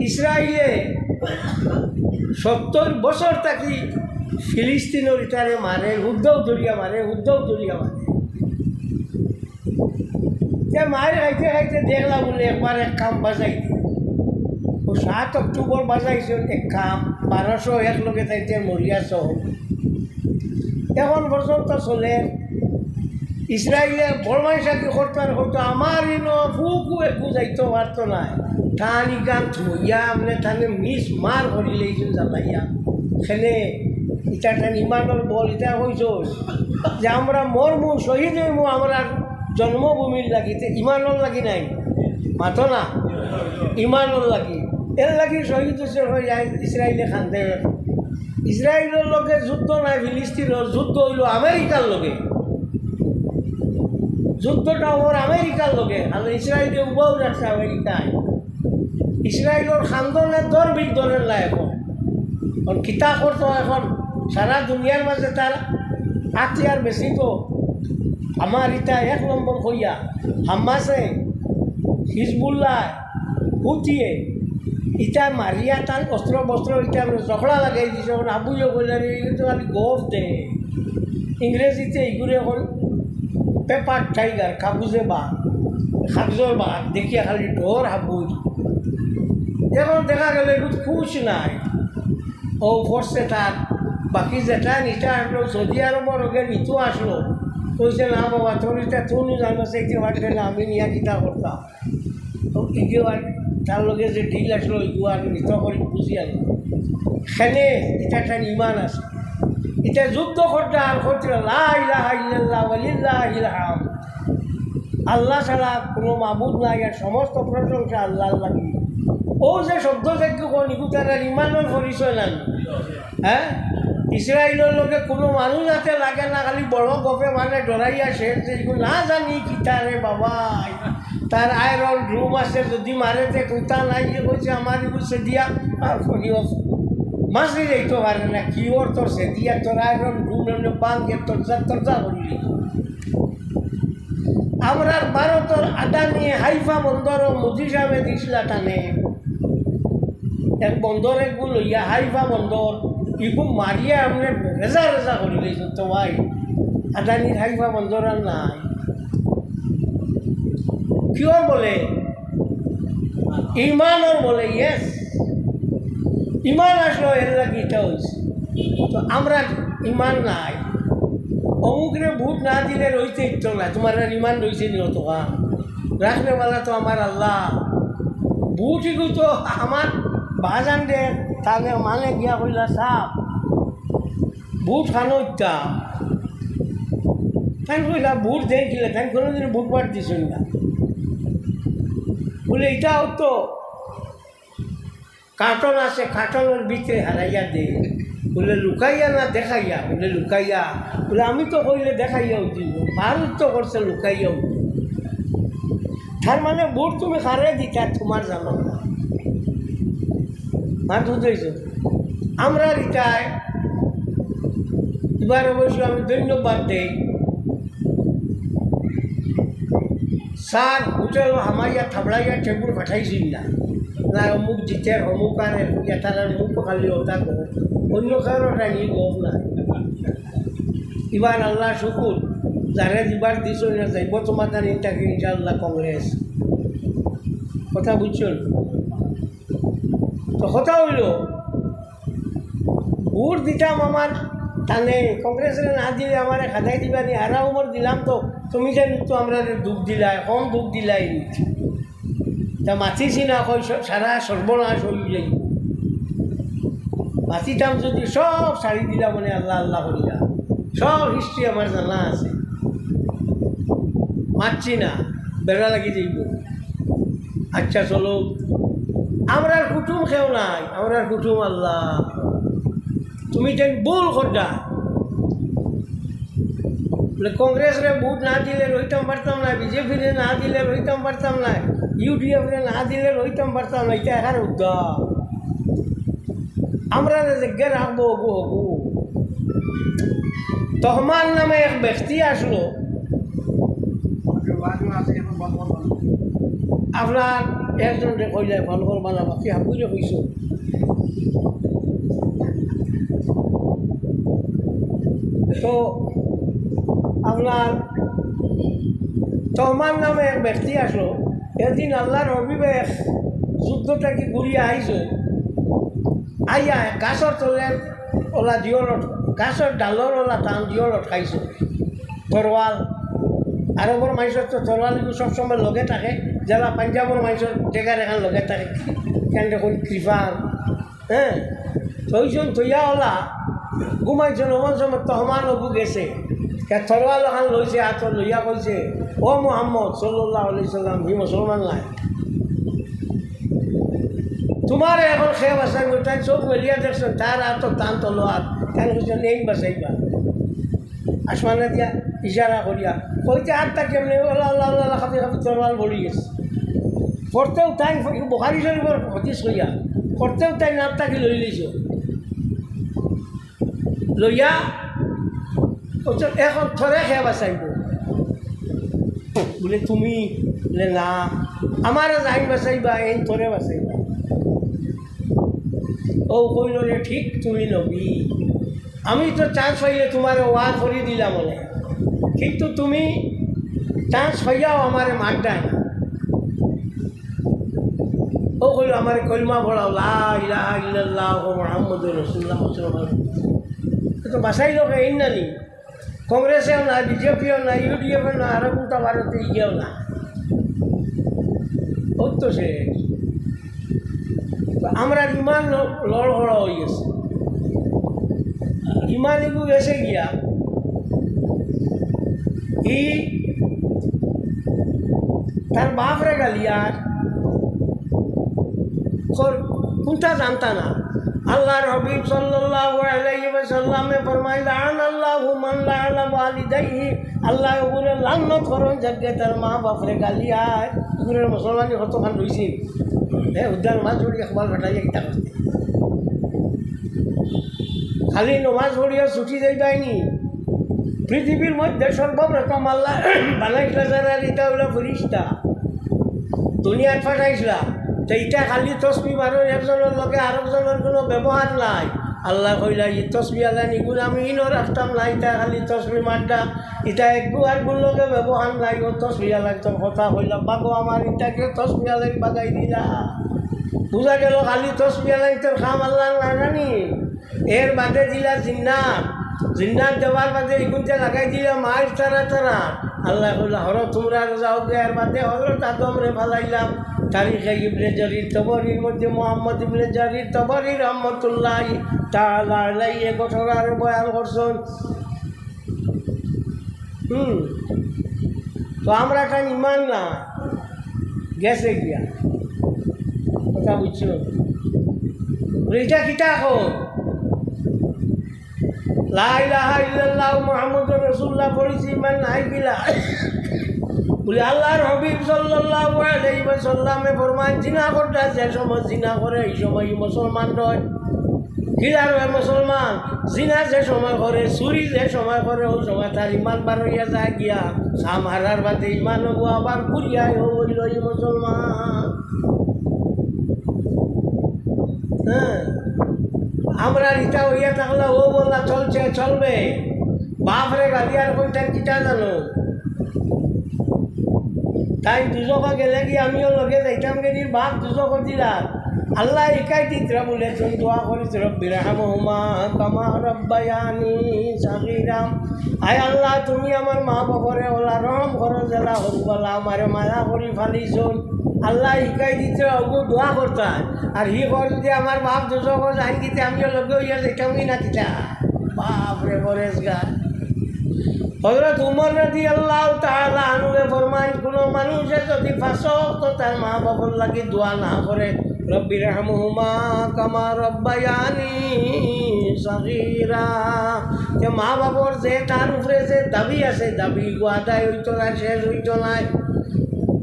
ইসরায়েলে 70 বছর থাকি ফিলিস্তিনের ইটারে মারে, হুদ্দৌ দরিয়া মারে। মায়ের খাইতে খাইতে দেখলাম বলে একবার এক কাম বাজাই দিই। 7 অক্টোবর বাজাইছে এক কাম, 1200 এক লগে তাইতে মরিয়া সহ এখন পর্যন্ত চলে। ইসরায়েলের বড় মানুষা কি করতো আমার ফুকু একু যাইতে পারতো না। টানি গান থইয়া মানে টানে মিস মার করি লেগেছিল জ্বালাইয়া সেনে ইটা টান ইমানের বল ইটা হয়েছ যে আমরা মরমু শহীদ হইমু আমরা জন্মভূমির লাগিতে ইমানের লাগি নাই মাতো না ইমানের লাগি এর লাগি শহীদ হয়ে যায়। ইসরায়েলে খান্দে ইসরায়েলের লগে যুদ্ধ নাই, ফিলিস্তিনের যুদ্ধ হইল আমেরিকার লগে। যুদ্ধটা ওর আমেরিকার লগে আর ইসরায়েলে উবাও রাখছে আমেরিকায়। ইসরায়েলের খান্দনের দর বিদনের না এখন কিতা করতো এখন সারা দুনিয়ার মাঝে তার আতিয়ার বেশি। তো আমার ইটা 1 নম্বর হইয়া হামাসে হিজবুল্লাহ হুতিয়ে ইটা মারিয়া তার অস্ত্র বস্ত্র ইটা জখড়া লাগাই দিছে। আবুও বললেন কিন্তু খালি গফ দে ইংরেজিতে এইগুলো এখন পেপার টাইগার কাগজে কাগজের বাঘ দেখিয়া খালি ডর হাবুই। এখন দেখা গেল এগুলো খুশ নাই ও করছে তার বাকি যেটা নিটা আসলো সৌদি আরবের ওকে নিতু আসলো কইছে না বাবা তোর এটা তুমি জানো সেইটি পারবে না আমি নিয়ে কিতা করতাম। তো এগুলো তার লগে যে ডিল আসলো এগুলো আর নিত করে বুঝি আনি সেনে এটা একটা ইমান আছে। এটা যুদ্ধ করতে আর করতে লা ইলাহা ইল্লাল্লাহ ওয়ালিল্লাহিল হামদ। আল্লাহ ছাড়া কোনো মাবুদ নাই আর সমস্ত প্রশংসা আল্লাহর লাগি। ও যে শব্দ যোগ্য কোন তারা ইমানের পরিচয় নাই। হ্যাঁ ইসরায়েলের লোকে কোনো মানুষ যাতে লাগে না, খালি বড় গপে মানে ডরাই আসে যে না জানি কিতারে বাবা তার আয়রন রুম আছে যদি মারেতে কুতা নাই যে কইছে আমার এগুলো সে দিয়া আর ফরিও মাসি যাইতে পারে না কি ওর তোর সে দিয়া তোর আয়রন রুম বাঙ্গে তরজা করি। আমরা ভারতের আদানি হাইফা বন্দর মোদি সাহেবে দিছিলা টানে এক বন্দর এগুলো লইয়া হাইফা বন্দর ইগু মারিয়া আপনি রেজা করি লেছো তো ভাই আদানির হাইফা বন্দর আর নাই। কিয় বলে ইমানের বলে ইয়েস ইমান আসলো এর লাগে এটা হয়েছে। তো আমরা ইমান নাই অমুকরে ভোট না দিলে রইতে ইচ্ছ না তোমার ইমান রয়েছে নি তো রাখনে বলা তো আমার আল্লাহ ভোটই তো আমার বাজান দে তাকে মানে গিয়া কইলা সাপ ভোট খানো ইচ্ছাম তাই কইলা ভোট দেখলে তাই কোনোদিন ভোট পাঠ দিস না বলে এটাও তো কার্টন আছে কার্টনের ভিতরে হারাইয়া দে বলে লুকাইয়া না দেখাইয়া বলে লুকাইয়া বলে আমি তো কইলে দেখাইয়াও দিব ভারত তো করছে লুকাইয়াও তার মানে ভোট তুমি হারে দিতা তোমার জানো না মার বুঝেছ। আমরা রিটায় এবার অবশ্য আমি ধন্যবাদ দেই স্যার হোটেল হামাইয়া থাবড়াইয়া টেবুল পাঠাইছিল না অমুক জিতের অমুক আর এটার মুখ খালি ওটা গো অন্য কারোর টাইনি গপ না। এবার আল্লাহ শুকুর যারে দিবার দিছ না যাইব তোমার তার ইন্টাকে ইনশাআল্লাহ কংগ্রেস কথা বুঝছ। তো কথা হইল ভোট দিতাম আমার তানে কংগ্রেসের না দিলে আমার খাদাই দিবা নি হারা উমর দিলাম তো তুমি জানি তো আমরা দুঃখ দিলাই কম দুঃখ দিলাই তা মাতিছি না কই সারা সর্বনাশ হয়ে যাই মাতিতাম যদি সব সারি দিলাম মানে আল্লাহ আল্লাহ করিয়া সব হিস্ট্রি আমার জানা আছে মারছি না বেড়া লাগি যাইব। আচ্ছা চলো আমরা কুটুম খেও নাই আমরা কুটুম আল্লাহ তুমি যেন ভুল করতা বলে কংগ্রেসরে ভোট না দিলে রইতাম পারতাম না, বিজেপিরে না দিলে রইতাম পারতাম না, ইউডিএফরে না দিলে রইতাম পারতাম না। এটা এখানে উদ্যোগ আমরা যে রাখবো হবু হবু। তহমান নামে এক ব্যক্তি আসলো আপনার একজন কইলে ফোন করবা না বাকি হাবুরে কইছো তো আপনার তহমান নামে এক ব্যক্তি আসলো একদিন আল্লাহর অভিবেক যুদ্ধটা কি ঘুরিয়ে আইছে আইয়া গাছর তলের ওলা জিয়লত গাছর ডালর ওলা টান জিয়লত খাইছে তরোয়াল আরবৰ মানুষের তো তরোয়াল সবসময় লগে থাকে যারা পাঞ্জাবর মানুষের টেকার এখান লগে থাকে কেন দেখুন কৃপার হ্যাঁ তৈজন তৈয়া ওলা ঘুমাইছে নমন সময় তহমান অবু গেছে তরোয়াল এখান লইছে হাত লইয়া কইছে ও মোহাম্মদ সাল্লাল্লাহু আলাইহি সাল্লাম হি মুসলমান নাই তোমার এখন খেয়ে বাসাই তাই চোখ মেলিয়া দেখছেন তার আর তো টান তলোয়ার কেন কিছু নেই বাসাইবা আসমানে দিয়া ইশারা করিয়া কইতে আটটা কেমনি আল্লাহ আল্লাহ আল্লাহ খাতে খাতে তরোয়াল বলি গেছে পড়তেও তাই বুখারী শরীফের হদিস কইয়া পড়তেও তাই নাটটাকে লই লইছ লইয়া এখন থরে খেয়ে বাসাইব বলে তুমি বলে না আমার যাই বাসাইবা এই থরে বাসাইবা ও কইল রে ঠিক তুমি নবী আমি তো চান্স পাইলে তোমার ওয়ার করে দিলাম বলে কিন্তু তুমি চান্স পাইয়াও আমারে মারডাই না ও কইল আমার কলমা পড়াও লা ইলাহা ইল্লাল্লাহ মুহাম্মাদুর রাসূলুল্লাহ মুসলমান তো বাসাই লোক এই না নি কংগ্রেসেও না বিজেপিও না ইউডিএফও না আর কোনটা ভারতে গিয়েও না ও তো সে আমরা ইমান লড়হড়া হয়ে গেছে ইমান এগু গেছে গিয়া ই তার বাপরে গালিয়ার কোনটা জানতা না আল্লাহর হাবিব সাল্লাল্লাহু আলাইহি ওয়াসাল্লামে ফরমায় লানাল্লাহু মান লানা ওয়ালিদাইহি আল্লাহ ওরে লানত করন জগে তার মা বাপরে গালিয়ার পুরো মুসলমানি কতখান রইছে উদ্যান মাছ ধরি একবার ঘটাইয়া কিতা করতে খালি নমাজ পড়িয়া ছুটি যাইবাইনি পৃথিবীর মধ্যে সর্বপ্রথম আল্লাহ বানাইছিলা যারা এটা হলো ফেরেশতা দুনিয়াত পাঠাইছিলা তো এটা খালি তসবি মারো একজনের লগে আরেকজনের কোনো ব্যবহার নাই আল্লাহ কইলা ই তসবি আল্লাহ নিগুণ আমি ইনো রাখতাম না এটা খালি তসবি মারটা এটা একগু আরগুর লগে ব্যবহার নাই ও তসবি আল্লাহ তোর কথা কইলা বাগো আমার ইটাকে তসবি আল্লাহ বাগাই দিলা বুঝা গেল খালি তসবি আল্লাহ তোর খাম আল্লাহ না জানি এর বাদে দিলা জিন্নাত দেওয়ার বাদে এগুনতে লাগাই দিলা মার তারা আল্লাহ কইলা হর তোমরা যাও গে এর বাদে হজরত আদম রে ফালাইলাম তারিখে ইবনে জারির তবরির মধ্যে মোহাম্মদ ইবনে জারির তবরি রহমতুল্লাহ তাআলা আলাইহি ঘটনার বয়ান করছেন তো আমরা তাই ইমান না গেছে গিয়া কথা বুঝছো এটা কিতা এখন লা ইলাহা ইল্লাল্লাহ মুহাম্মাদুর রাসূলুল্লাহ পড়িছি ইমান নাই গিলা বলে আল্লাহর হাবিব সাল্লাল্লাহু আলাইহি ওয়াসাল্লামে ফরমান জিনা করতে যে সময় জিনা করে এই সময় মুসলমান হয় গিলার হয় মুসলমান জিনা যে সময় করে চুরি যে সময় করে ওই সময় তার ইমান বার হইয়া যায় গিয়া সামারার বাদে ইমান হবো আবার ঘুরিয়াই হইল এই মুসলমান হ্যাঁ আমরা রিতা হইয়া থাকলে ও বললা চলছে চলবে বাপরে গালি আর কোনটা কিটা জানো তাই দুজকা গেলে কি আমিও লগে যাইতাম গেলির বাপ দুজক দিলা আল্লাহ একাই দিতরা বলে তুমি দোয়া করিস রব্বির হামহুমা কামা রব্বায়ানি সাগীরা আয় আল্লাহ তুমি আমার মা বাপরে ওলা রহম করো জেলা হরুবালা আমারে মায়া করি ফালিছুন আল্লাহ ইকাই দিতে ওগু দোয়া করতা আর হি কর যদি আমার বাপ দুজক যাই দিতে আমিও লগে হইয়া যাইতাম কি না কিতা বাপ রে পরেশ গা হযরত উমর রাদিয়াল্লাহু তাআলা আনহু ফরমান কোনো মানুষে যদি ফাঁসক তার মা বাবার লাগি দোয়া না করে রব্বির হামহুমা কামা রব্বায়ানি সাগীরা যে মা বাবার যে তার উপরে যে দাবি আছে দাবি আদায় হইতো না শেষ হইতো না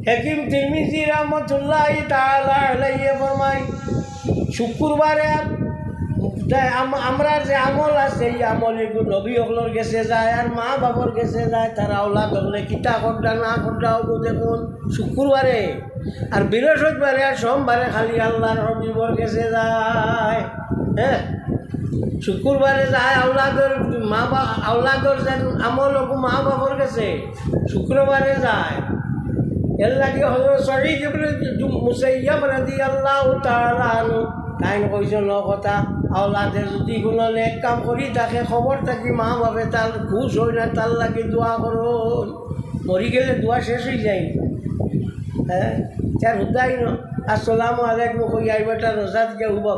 হাকিম তিরমিজি রহমাতুল্লাহি তাআলা আলাইহি ফরমায় শুক্রবারে আমরা যে আমল আছে এই আমল এগুলো নবী হকলর গেছে যায় আর মা বাবার গেছে যায় তারা ওলা ধরলে কিতা করটা না করটা দেখুন শুক্রবারে আর বৃহস্পতিবারে আর সোমবারে খালি আল্লাহর হবিবর কাছে যায়। হ্যাঁ, শুক্রবারে যায় আওলাদর আওলাদর যেন আমল মা বাবার কাছে, শুক্রবারে যায়। এর লাগে হজরত সঈদ ইবনে মুসাইয়্যিব রাদিয়াল্লাহু তাআলা আনহু তাইন কইছেন কথা, আওলাদে যদি কোনো নেক কাম করি তাকে খবর থাকি মা বাপে তার খুশ হয় না, তার লাগে দোয়া করো। মরি গেলে দোয়া শেষ হয়ে যায়। হ্যাঁ, তার হুদাই ন আসসালামু আলাইকুম কই আইবাটা রোজা দিয়ে উবা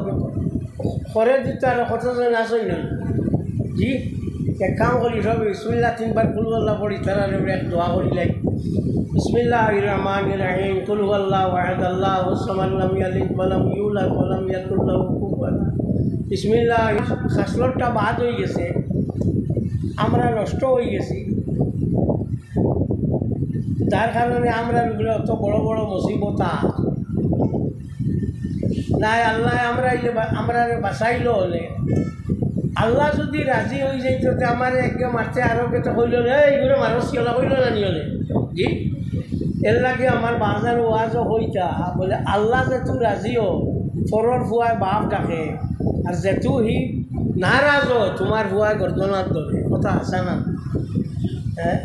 করে দিতে আর কতজন আসই না। জি, এক কাম করি সব বিসমিল্লাহ 3 বার কুল আল্লাহ পড়ি, তারা এক দোয়া করি লাই বিসমিল্লাহির রহমানির রহিম কুল আল্লাহু আহাদ আল্লাহুস সামাদ লাম ইয়ালিদ ওয়া লাম ইউলাদ ওয়া লাম ইয়াকুল লাহু কুফুয়ান। বিসমিল্লাহ খাসলতটা বাদ হয়ে গেছে, আমরা নষ্ট হয়ে গেছি, তার কারণে আমরা অত বড় বড় মুসিবত নাই। আল্লাহ আমরা বাঁচাইলো হলে আল্লাহ যদি রাজি হয়ে যাইত আমার একে মারতে আরো কেটে হইল না, এইগুলো মানুষ কেলা হইল না নিয়লে। জি, এর লাগে আমার বাজার ওয়াজও হইতা বলে আল্লাহ যেহেতু রাজিও পরের ফুয়ায় বাপ ডাকে, আর যেহেতু হি নারাজ হয় তোমার ফুয়ায় গর্দনার ধরে, কথা আসা না। হ্যাঁ,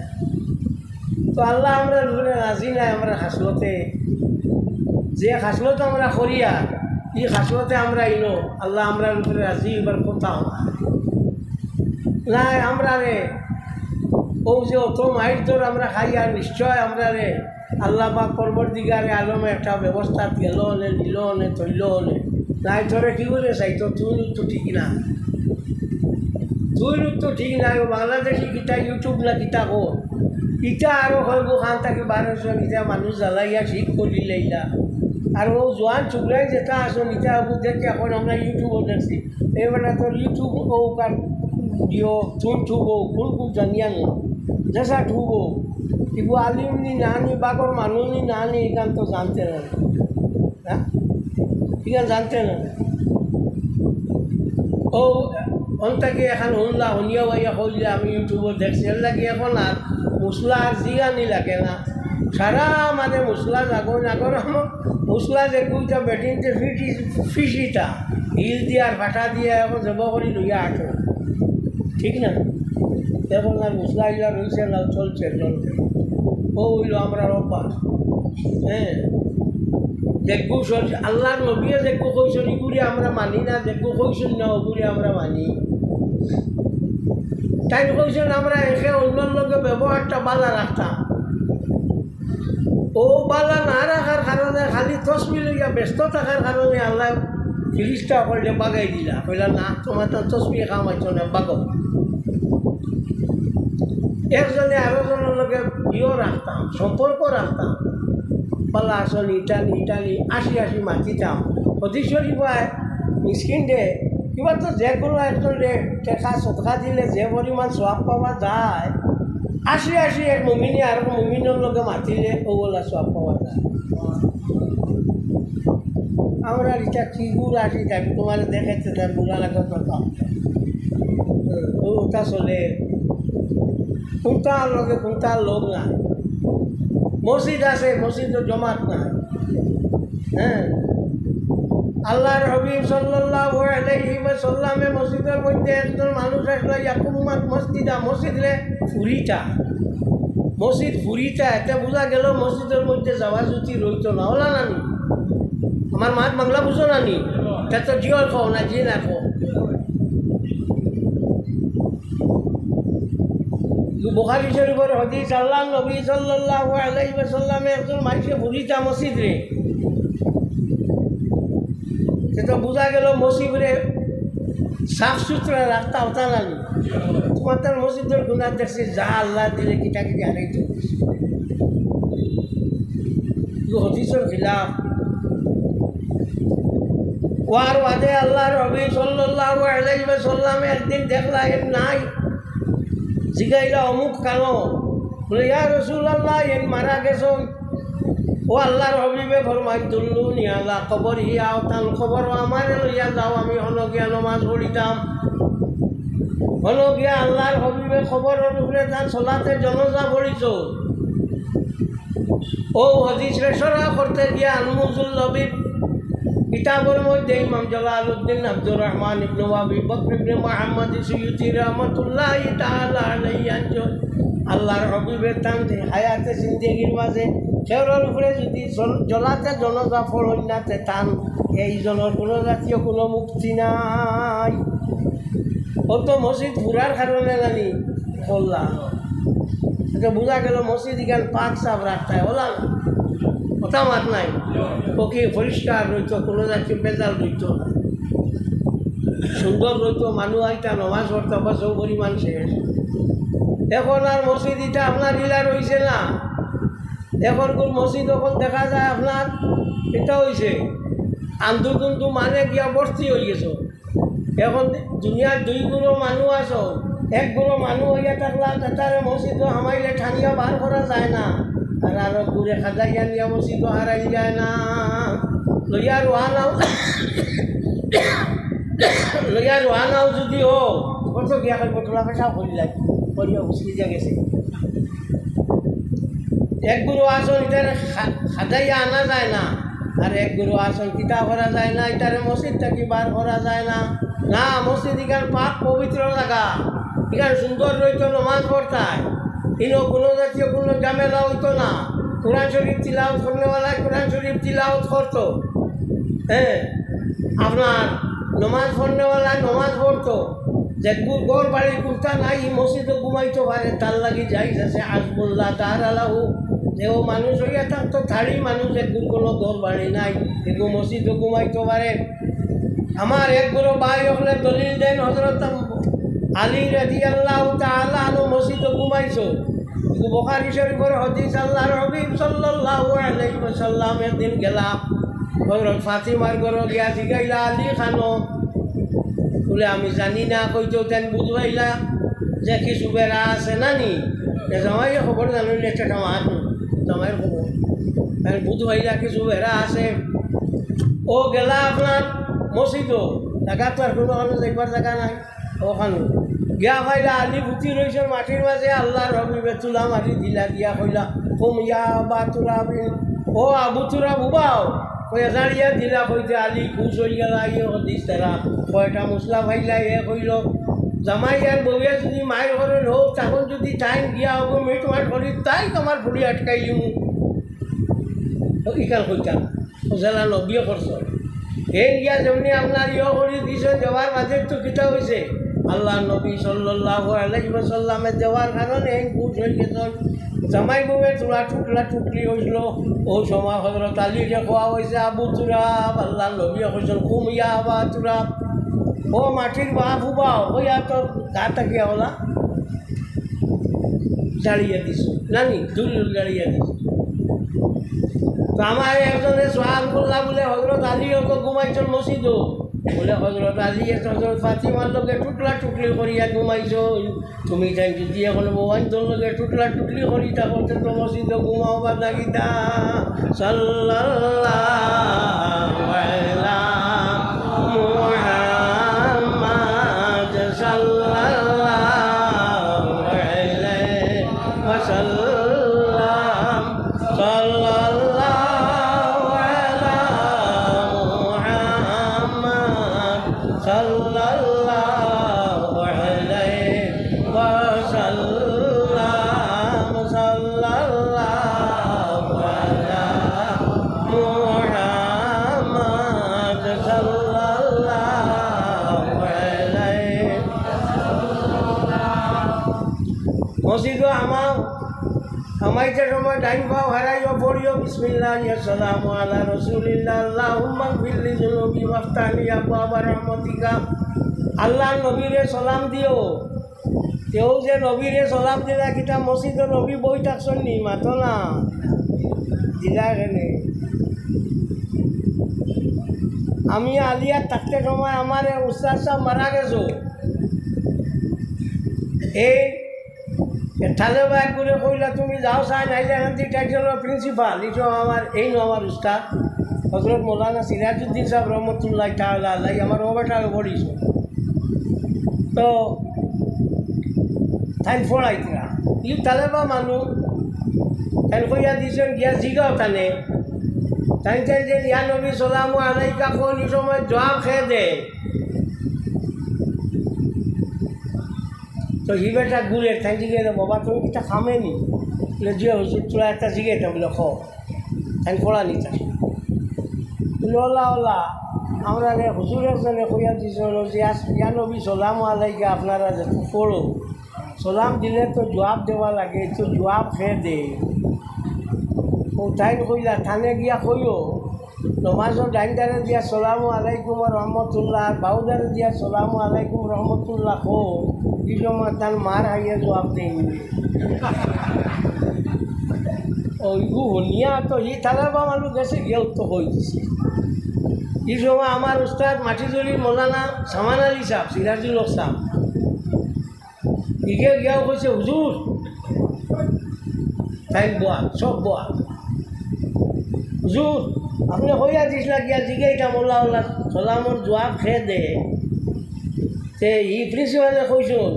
তো আল্লাহ আমরা রাজি নাই আমরা খাসলতে, যে খাসলত আমরা করিয়া এই খাসলতে আমরা ইনো আল্লাহ আমরা উপরে রাজি এবার কোথাও নাই। আমরা রে ও যে অত মাইট ধর আমরা খাই, আর নিশ্চয় আমরা রে আল্লাহ বা পরবর্তীকারে আলমে একটা ব্যবস্থা গেল নে নিল নে তৈল নে নাই ধরে কী করে চাইতো তুই তো ঠিক না, তুই তো ঠিক নাই। বাংলাদেশি কিতা ইউটিউব না কিতা কো ইটা আরও হইব খান থাকি 1200 ইটা মানুষ জ্বালাইয়া ঠিক করি লাইলা। আর ও জোয়ান চুকরাই যেটা আসুন ইটা ওকে দেখে এখন আমরা ইউটিউবও দেখছি, এবারে তো ইউটিউব ও কার ভিডিও চুন ঠুবো কোন কোন জানিয়া নো যেসা ঠুবো ইবু আলিম নি নানি বাগর মানুষ নি নানি এখান তো জানতে না। হ্যাঁ, এখান জানতে না। ও অন্তাকে এখন শুনলা শুনিয়া বাইয়া করলে আমি ইউটিউবত দেখছি, এর লাগে এখন আর মশলা আর জিগানি লাগে না। সারা মানে মশলা জাগর জাগর আমার মশলা যেগুলো বেটিনতে ফিসিটা হিল দিয়ে আর ফাটা দিয়ে এখন জব করে লইয়া আটো, ঠিক না? এখন আর মশলা এগুলা রয়েছে না, চলছে চলছে। ও হইল আমরা অভ্যাস। হ্যাঁ, দেখবো চলছে। আল্লাহর নবীয়ে দেখবো কইসন ইগুলি আমরা মানি না, দেখবো কইসন না ওগুলি আমরা মানি। তাই কইসন আমরা এসে অন্যর লোকের ব্যবহারটা বালা রাখতাম, ও বালা না রাখার কারণে খালি তসবি লইয়া ব্যস্ত থাকার কারণে আল্লাহ ফিরিস্তা করলে বাগাই দিলা, কইলা না তোমার তো তসবি খামাইছ না বাগো। একজনে আরো জনের লোকে ইয়ে রাখতাম, সম্পর্ক রাখতাম, পাল্লা আসল ইটালি ইটালি আসি আসি মাতিতাম অধীশ্বরী পায় মিসকিন দে কিবা তো যে কোনো একজন টেকা সৎকা দিলে যে পরিমাণ সোয়াব পাওয়া যায়, আসি আসি এক মমিনী আর মমিনের লোকে মাতিলে ওগুলা সোয়াব পাওয়া যায়। আমরা এটা কি গুড় আসি থাকি তোমার দেখাতে তার গুড়া লাগত না, ওটা চলে কোনটার লগে কোনটার লোক না। মসজিদ আছে, মসজিদ জমাত না। হ্যাঁ, আল্লাহর হাবিব সাল্লাল্লাহু আলাইহি ওয়াসাল্লামে মসজিদের মধ্যে একজন মানুষ আসলো, ইয়াকুমাত মসজিদা, মসজিদে ফুরিটা, মসজিদ ফুরিটা, এটা বোঝা গেল মসজিদের মধ্যে যাওয়া জুতি রইত না। ওলা নানি আমার মাত বাংলা বুঝো নানি, তা তো জিওর খাও না জি না খাও। বুখারী শরীফের হাদিস, আল্লাহর নবী সাল্লাল্লাহু আলাইহি ওয়াসাল্লামে একজন মানুষকে ফুরিটা মসজিদ রে, সেটা বোঝা গেল মসজিদে সাফ সুতরা রাস্তা হতা নানি। তোমার তার মসজিদের গুণার দেখছি যা আল্লাহ দিলে কিটা কিটা হারাইতে হদিসের খিলাফ। ওয়ার বাদে আল্লাহর নবী সাল্লাল্লাহু আলাইহি ওয়াসাল্লামে একদিন দেখলা এর নাই, জিগাইলা অমুক কেন, বলে ইয়া রাসূলুল্লাহ এর মারা গেছ। ও আল্লাহর হবিবে ফরমাই দুল্লু নিয়ালা খবর হিয়াও তান খবর আমার লইয়া যাও, আমি হলগিয়া নমাজ পড়িতাম। হলগিয়া আল্লাহর হবিবে খবরের উপরে তার সলাতে জনজা পড়িছ। ও হাদিস সরা করতে গিয়ে আলমুজুল নবী কিতাবের মধ্যে ইমাম জালালউদ্দিন আব্দুর রহমান ইবনে ওয়াবি বকর ইবনে মুহাম্মদ সুয়ুতি রহমাতুল্লাহি তাআলা আলাইহি আল্লাহর হাবিবের তান্তে হায়াতে জিন্দেগির মাঝে সেওর উপরে যদি জ্বলাতে জনজাফর হইনাতে টান এই জনের কোনো জাতীয় কোনো মুক্তি নাই। অত মসজিদ ঘুরার কারণে জানি করলাম এটা বোঝা গেল মসজিদ এখান পাক সাফ রাখতে ওলা কথা মাত নাই ওকে পরিষ্কার রইত কোনো জাতীয় বেজাল রইত না সুন্দর রইত মানুষ আইটা নমাজ পড়তে বা সব পরিমাণ শেষ। এখন আর মসজিদ এটা আপনার ইলা রয়েছে না, এখন কোন মসজিদ এখন দেখা যায় আপনার এটা হয়েছে আন্দোলনটো মানে গিয়া বস্তি হয়ে গেছে। এখন দুনিয়ার দুই গুণো মানুষ আছো, এক গুণো মানুষ হইয়া থাকলা তাতারে মসজিদ হামাইলে ঠানিয়া বার করা যায় না, আর আরো দূরে খাজাইয়া নিয়া মসজিদ হারাই যায় না। লইয়া রোহানাও যদি ও কত গিয়া খালি বটলা পেশাও করি লাগে করিয়া উসলিয়া গেছে। এক গুরু আসন এটারে খাজাইয়া আনা যায় না, আর এক গুরু আসন কিতা করা যায় না, এটারে মসজিদ থেকে বার করা যায় না। না মসজিদ এখান পাক পবিত্র লাগা, এখান সুন্দর রইতো নমাজ পড়তায়, ইনো কোনো জাতীয় কোনো ঝামেলা হইতো না। কোরআন শরীফ তিলাওয়াত করনেওয়ালায় কোরআন শরীফ তিলাওয়াত করতো, হ্যাঁ আপনার নমাজ পড়নেওয়ালায় নমাজ পড়তো। যে গড় বাড়ির কুর্তা নাই মসজিদে ঘুমাইতে পারে তার লাগি যাইছে আজবুল্লাহ তার আলাহু যেও মানুষ হইয়া থাকতো থাড়ি মানুষ একগুর কোনো গড় বাড়ি নাই এগু মসজিদে ঘুমাইতে পারে। আমার এক গুরু ভাই হলে দলিল দেন হজরত আলী রাদিয়াল্লাহু তাআলা আনহু মসজিদে ঘুমাইছো। বুখারী শরীফের হাদিস আল্লাহর হাবিব সাল্লাল্লাহু আলাইহি ওয়াসাল্লাম একদিন গেলা হজরত ফাতিমার ঘরে গিয়া জিগাইলা আলী খানো বলে আমি জানি না কইতো তেন বুঝবাইলা যে কিছু বেড়া আছে নানি জামাইয়ের খবর জানিলে একটা জামাইয়ের খবর বুঝবাইলা কিছু বেড়া আছে। ও গেলা আপনার মসজিদও জায়গা তো আর কোনো দেখবার জায়গা নাই, ওখানে গিয়া ফাইলা আলি ফুটি রয়েছে মাটির মাঝে আল্লাহর হাবিবে তুলা মাটি দিলা দিয়া কইলা কুম ইয়া বা তুরা ও আবু তুরা বুবাও কয়ে জাড়িয়া দিলা কইতে আলি খুশ হয়ে গেল ইয়ে হদিস তারা কয়টা মশলা ভাইলা এ কইল জামাই আর বউয়ে যদি মায়ের ঘরে হোক তখন যদি টাইম গিয়া হবো মেয়ে তোমার ঘরে তাই তোমার ফুড়ি আটকাই দিম ইকাল কইতাম জেলা নবিয়ে করছ এই গিয়া যেমনি আপনার ইয়ে করে দিছে যাওয়ার বাজেট তো কিতা হয়েছে আল্লাহ নবী সাল্লাল্লাহু আলাইহি ওয়াসাল্লামের যাওয়ার কারণে খুশ হয়ে গেছেন। জামাই বউয়ের তোলা টুকলা টুকলি হয়েছিল ও সময় হজরত আলীকে খোয়া হয়েছে আবু তুরাব আল্লাহ নবীয়ে কইছেন কুম ইয়া আবা তুরাব ও মাটির বাপ হুবাও ওইয়া তো গা তাকিয়া হলা জাড়িয়ে দিছ নানি দুল জাড়িয়ে দিছ। তো আমার একজনে সোহাগ করলা বলে হজরত আলী তো ঘুমাইছেন মসজিদও বলে হজরত আলী হজরত ফাতিমার লগে টুকলা টুকলি করিয়া ঘুমাইছ তুমি তাই যদি এখন বৌয়ান্তর লগে টুকলা টুকলি করি তখন তো মসজিদে ঘুমাওবা নাগিতা সাল্লাল্লাহু আলা মুহাম্মাদ সাল্লাল্লাহু আলাইহি ওয়াসাল্লাম সাল্লাল্লাহু আলা মুহাম্মাদ সাল্লাল্লাহু আলাইহি ওয়াসাল্লাম সাল্লাল্লাহু আলা মুহাম্মাদ সাল্লাল্লাহু আলাইহি মসজিদও আমাইতে সময় ডাইন পাও হারাইও পড়িও বিসমিল্লাহ আসসালামু আলা রাসূলিল্লাহ আল্লাহুম্মা গফিরলি যুনুবি ওয়াফতাহলি আবওয়াবা রাহমাতিকা। আল্লাহ নবীরে সালাম দিও তেও যে নবীরে সালাম দিলা কিতা মসজিদে নবী বই থাকছেন নি মাতো না দিলা কেনে। আমি আলিয়ার থাকতে সময় আমার উস্তাদ সাহেব মারা গেছো এই ঠালে বাই করে কইলা তুমি যাও চাই নাইলে এখন টাইটেলের প্রিন্সিপাল ইটো আমার এই নো আমার উস্তাদ হজরত মৌলানা সিরাজউদ্দিন সাহেব রহমতুল্লাহ তাআলা আলাইহি আমার ওবাটাকে পড়িস তো তাই পড়াইতরা ই তালেবা মানুষ তাই কইয়া দিছেন গিয়া জিগাও তানে তাই চাই যে ইয়া নবী সালামু আলাইকা কোন সময় জবাব খেয়ে দে তো হি বেটা ঘুরে তাই জিগে বাবা তুমি কিটা খামেনি বলে যে হুজুর তোরা একটা জিগেটা বলে খ তাই পড়া নিতে বলে ওলা ওলা আমরা হুজুর একজনে কইয়া দিছিল যে ইয়া নবী সালামু আলাইকা আপনারা যেহেতু পড়ো সালাম দিলে তো জবাব দেওয়া লাগে তো জবাব খেয়ে দে ও তাই কইলা থানে গিয়া কইও নমাজর ডাইনদারে দিয়া সালামু আলাইকুম রহমতুল্লাহ বাউদারে দিয়া সালামু আলাইকুম রহমতুল্লাহ কো এই সময় তার মার হাইয়া জবাব দেয়নি ওইগু হনিয়া তো ই থালার বা মানুষ গেছে গিয়েও তো হয়ে দিছে এই সময় আমার উস্তাদ মাটিজুলির মৌলানা সামান আলী সাহেব সিরাজুল হক সাহেব ইগে গিয়াও কইছে হুজুর তাই বোয়া সব বোয়া হুজুর আপনি হইয়া দিছিলা গিয়া জিগে এটা মোল্লা ওল্লা সালামর জবাব খেয়ে দে তে ই প্রিন্সিপালে কইসুন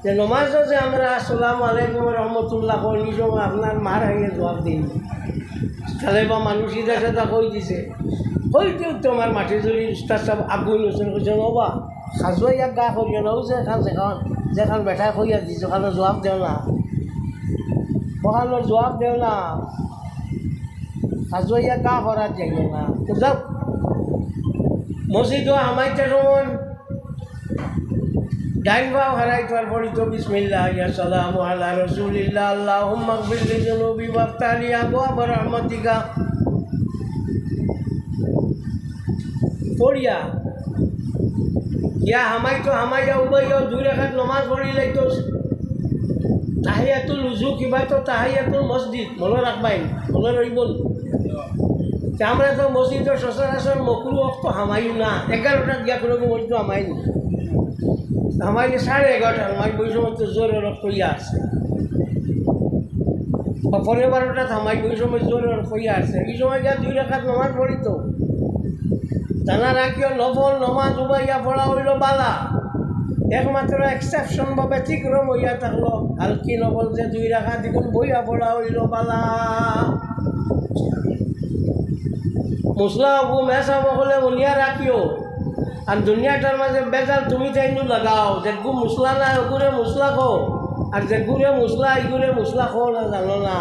যে নমাজও যে আমরা আসসালামু আলাইকুম রহমতুল্লাহ কই নি সময় আপনার মার হাইয়ে জবাব দিন তাহলে বা মানুষই দেখে তা কই দিছে কইতেও তোমার মাটি জুড়ি উস্তাদ সাহেব আগুন হোসেন কইছেন ও বা সাজুয়া ইয়াক গা করিও না যেখান যেখান বেঠা কইয়া দিছে ওখানে জবাব দেও না ওখানে জবাব দেও না সাজুয়া ইয়াক গা করার যাইও না তো যাও মসজিদও আমাইতে সময় ডাইন বাও হারাইতার পড়িত বিসমিল্লাহ ইয়া সালামু আলা রাসূলিল্লাহ আল্লাহুম্মা গফির লি যুনুবি ওয়াফতালি আবওয়াব রাহমাতিকা পড়িয়া ইয়া হামাইয়া উবাইয়া দুই রাকাত নামাজ পড়ি লাইতো তাহিয়াতুল উযু কিবা তো তাহিয়াতুল মসজিদ মনে রাখবাই মনে রইবল আমরা তো মসজিদের সচরাচর মকরু অক্ত হামাইও না 11টা গিয়া কোনো মসজিদ হামাইনি আমাকে 11:30 আমার বই সময় তো জোরের রক্ত ইয়া আছে বা 12:30 আমার বই সময় জোরের রক্ত ইয়া আছে এই সময় যা 2 রাকাত নামাজ পড়ি তো জানা রাখিও নফল নমাজ উবাইয়া পড়া হইল বালা একমাত্র এক্সেপশন বা ব্যতিক্রম হইয়া থাকলো হালকি নফল যে 2 রাকাত এখন বইয়া পড়া হইল বালা মুসলা আবু মেসা বলে মনিয়া রাখিও আর দুনিয়াটার মাঝে বেজাল তুমি চাইনু লাগাও যেগু মুসলা না ওগুরে মুসলা খো আর যেগুরে মুসলা এগুরে মুসলা খো না জানো না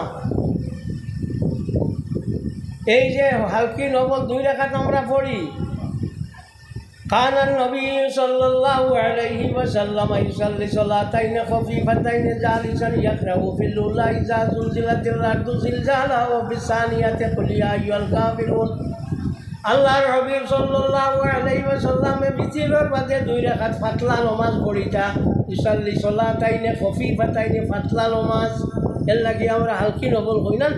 এই যে হালকি নবল 2 রাকাত আমরা পড়ি কান নবী সাল্লাল্লাহু আলাইহি ওয়াসাল্লাম ইসাল্লি সালাতাইন খাফিফাতাইন জালিসান ইয়াকরাউ ফিল উলা ইজা যুলজিলাতিল আরদু জিলজালা ওয়া বিসানিয়াতি কুল ইয়া আইয়ুল কাফিরুন আল্লাহর হাবিব সাল্লাল্লাহু আলাইহি ওয়াসাল্লামে বিচিরর বাদে 2 রাকাত ফাতলা নামাজ পড়িতা ইসাল্লি সালাতাইন খাফিফাতাইন ফাতলা নামাজ এর লাগি আমরা হালকি নবল হই না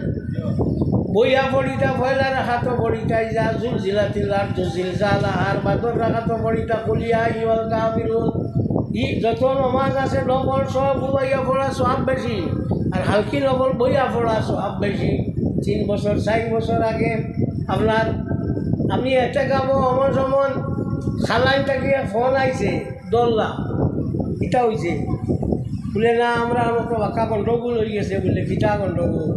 বইয়া পড়িতা পয়লা রাখাতো পড়িতা ইজা যুলজিলাতিল আরদু জিলজালা আর বাদর রাখাতো পড়িতা কুল ইয়া আইয়ুল কাফিরুন ই যত নামাজ আছে নবল সব বইয়া পড়া সওয়াব বেশি আর হালকি নবল বইয়া পড়া সওয়াব বেশি 3 বছর 4 বছর আগে আপনার আমি একটা গাবো আমার সমন খালাইটাকে ফোন আইছে দল্লা এটা হয়েছে বলে না আমরা তো বাঁকা গণ্ডগোল হয়ে গেছে বলে ফিটা গণ্ডগোল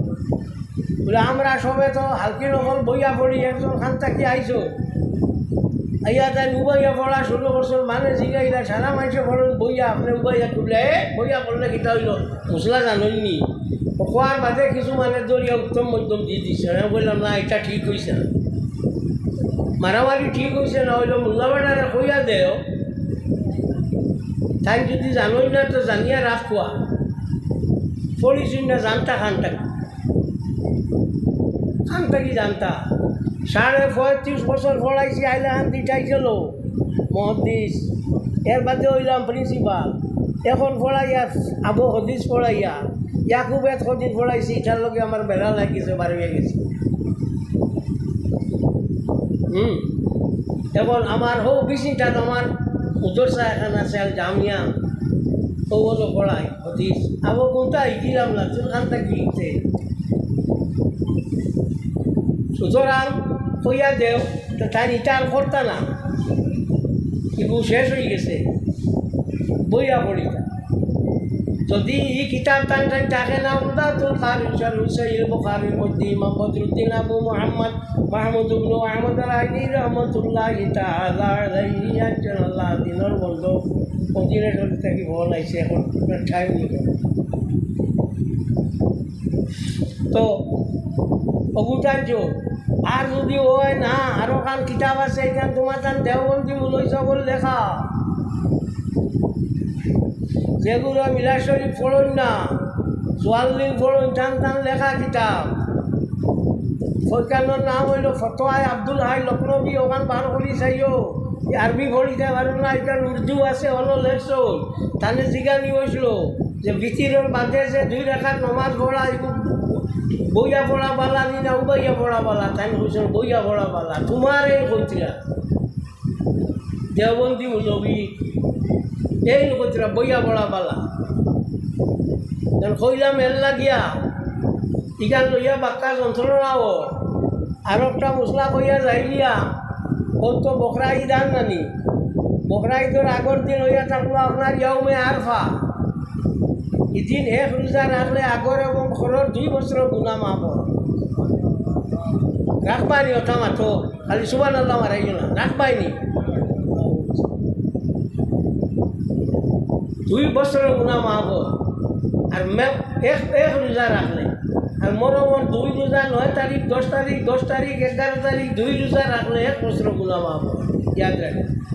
বলে আমরা সবে তো হালকি নকল বইয়া পড়ি একজন খান থাকি আইছো আইয়া তাই উবাইয়া পড়া শুরু করছেন মানে জিগাইলা সারা মানুষে পড়েন বইয়া আপনি উবাইয়া তুলে বইয়া পড়লে কিতা হইল মশলা জানইনি খোয়ার বাদে কিছু মানে দরিয়া উত্তম মধ্যম দিয়ে দিচ্ছে আমি বললাম না এটা ঠিক হয়েছে না মারামারি ঠিক হয়েছে না হইল মোল্লাবাটারে কইয়া দেও তাই যদি জানোই না তো জানিয়া রাখ খোয়া পড়িছুন না জানতা খানটাকি জানতা 35 বছর পড়াইছি আইলা হান দিটাই গেল মহাদিস এর বাদে হইলাম প্রিন্সিপাল এখন পড়াইয়া আবু হদিস পড়াইয়া ইয়াকুবেত হদিস পড়াইছি এটার লগে আমার বেড়া লাগিয়েছে বার হয়ে গেছে এখন আমার হো বিশিটা তোমার উদরসা এখান আছে আর জামিয়া ও বলো পড়াই হদিস আবু কোনটা গিলাম না তোর খানটা গিলতে সুতরাং কইয়া দেও তো তাই এটা আর করতা না কিন্তু শেষ হয়ে গেছে বইয়া পড়িতা যদি ই কিতাব টান থাকে না উমদাতুল কারি শারহু সহিহ বুখারীর মধ্যে ইমাম বদরুদ্দিন আবু মুহাম্মদ মাহমুদ ইবনে আহমদ রাইনি রাহমাতুল্লাহি তাআলা আলাইহি আল্লাহ দিনের বন্ধু অধীনে চলে থাকি ভাল আইছে এখন ঠাই নিব তো অগুটার্য আর যদি হয় না আরও কান কিতাব আছে এখান তোমার তান দেওবন্দি লইছ বলে লেখা যেগুলো মিলা শরীফ পড়ুন না সোয়াল্লিন পড়ুন টান টান লেখা কিতাব সৈকানোর নাম হইল ফতোয়ায় আব্দুল হাই লক্ষ্ণবী ওখান বার করি চাইও আরবি পড়িতে পারো না এটা উর্দু আছে হলো লেখছ তাহলে জিজ্ঞানি হয়েছিল যে ভিতিরের বাদে যে 2 রাকাত নমাজ পড়া এগুলো বইয়া পড়া পালা নি না উবাইয়া পড়া পালা তাই কৈছিল বইয়া পড়া পালা তোমার এই কইছিলা দেওবন্দি নবী এই কইছিলা বইয়া পড়া পালা কইলাম এর লাগিয়া ইগান লইয়া বাক্কা যন্ত্রণাও আর একটা মশলা কইয়া যাইলিয়া কত বকরা ঈদান নানি বকরা ঈদের আগর দিন হইয়া থাকলো আপনার ইয়াউমে আরফা এদিন এক রোজা রাখলে আগর এবং ঘরের 2 বছর গুণা মাপ রাখবানি ওটা মাত্র খালি সুবহানাল্লাহ মারাই না রাখবাইনি 2 বছর গুণা মাপ আর এক রোজা রাখলে আর মরমর 2 রোজা 9 তারিখ 10 তারিখ 11 তারিখ 2 রোজা রাখলে 1 বছর গুণা মাপ ইয়াদ রাখে